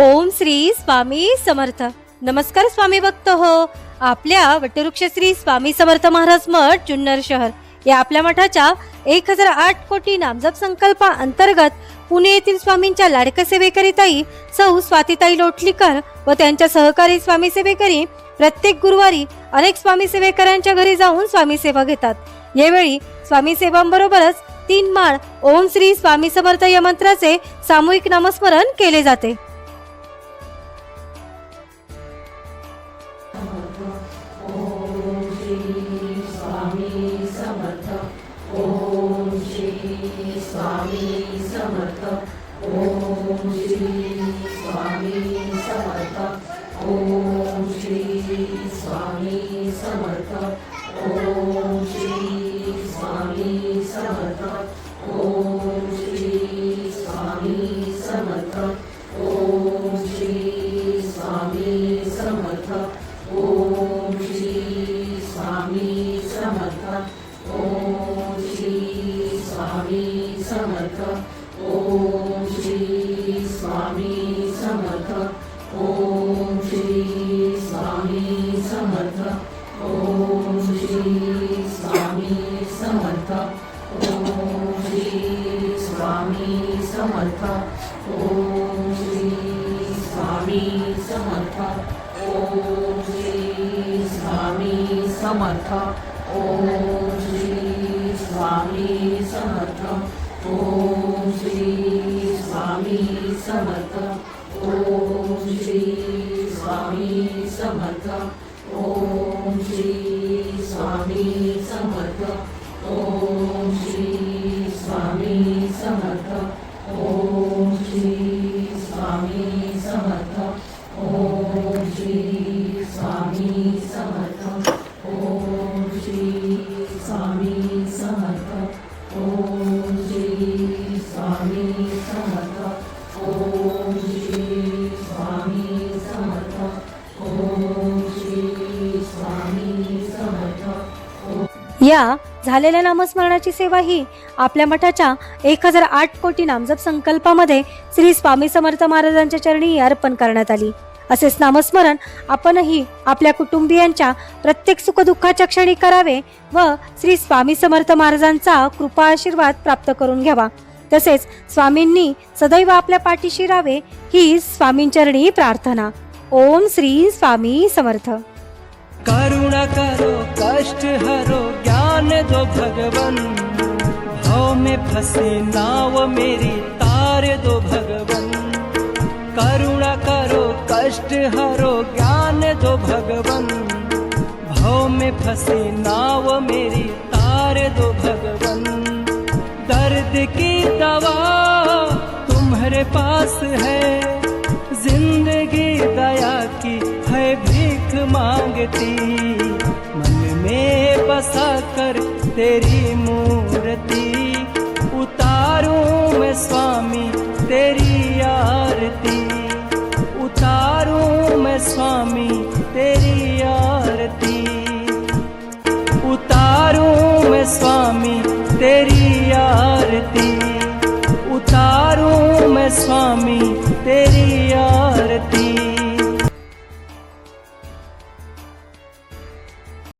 ओम श्री स्वामी समर्थ। नमस्कार स्वामी भक्त हो। आपल्या वटवृक्ष श्री स्वामी समर्थ महाराज मठ जुन्नर शहर या आपल्या मठाच्या 1008 कोटी नामजप संकल्पा अंतर्गत पुणे येथील स्वामींच्या लाडक्या सेवेकरीताई सौ स्वातीताई लोटलीकर व त्यांच्या सहकारी स्वामी सेवेकरी प्रत्येक गुरुवारी अनेक स्वामी सेवेकरांच्या घरी जाऊन स्वामी सेवा घेतात। यावेळी स्वामी सेवांबरोबरच 3 माळ ओम श्री स्वामी समर्थ या मंत्राचे सामूहिक नामस्मरण केले जाते। या झालेल्या नामस्मरणाची सेवा ही आपल्या मठाच्या 1008 कोटी नामजप संकल्पामध्ये श्री स्वामी समर्थ महाराजांच्या चरणी अर्पण करण्यात आली। असेच नामस्मरण आपणही आपल्या कुटुंबियांच्या प्रत्येक सुखदुःखाच्या क्षणी करावे व श्री स्वामी समर्थ महाराजांचा कृपा आशीर्वाद प्राप्त करून घ्यावा। तसेच स्वामींनी सदैव आपल्या पाठीशी राहावे ही स्वामींचरणी प्रार्थना। ओम श्री स्वामी समर्थ। करुणा करो कष्ट हरो ज्ञान दो भगवन, भाव में फंसी नाव मेरी तार दो भगवन। करुणा करो कष्ट हरो ज्ञान दो भगवन, भाव में फंसी नाव मेरी तार दो भगवन। दर्द की दवा तुम्हारे पास है, जिंदगी दया की है भीख मांगती। मन में बसा कर तेरी मूर्ति, उतारूं मैं स्वामी तेरी आरती। उतारूं मैं स्वामी तेरी आरती। उतारूं मैं स्वामी तेरी आरती। उतारूं मैं स्वामी